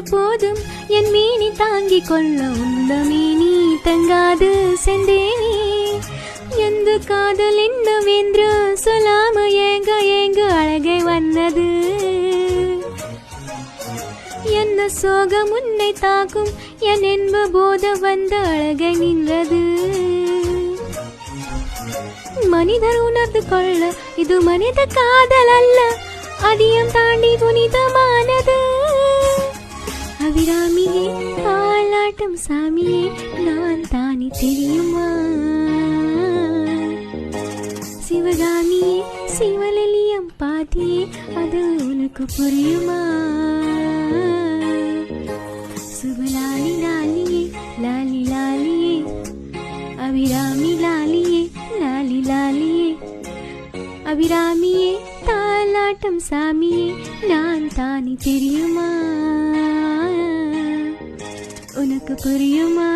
போதும் என் மீனி தாங்கிக் கொள்ள உந்த மீனி தங்காது செந்தேனே எந்த காதல் என்னவென்று சொல்லாம ஏங்க ஏங்க அழகை வந்தது என்ன சோகம் உன்னை தாக்கும் என் என்ப போத வந்த அழகை நின்றது மனிதர் உணர்ந்து கொள்ள இது மனித காதல் அல்ல அதிகம் தாண்டி புனிதமானது அபிராமியே தாலாட்டும் சாமியே நான் தானே தெரியுமா சிவகாமியே சிவலலியம் பாத்தியே அது உனக்கு புரியுமா சுபலாலி லாலியே லாலி லாலியே அபிராமி லாலியே லாலி லாலியே அபிராமியே தாலாட்டம் சாமியே நான் தானே தெரியுமா உனக்கு புரியுமா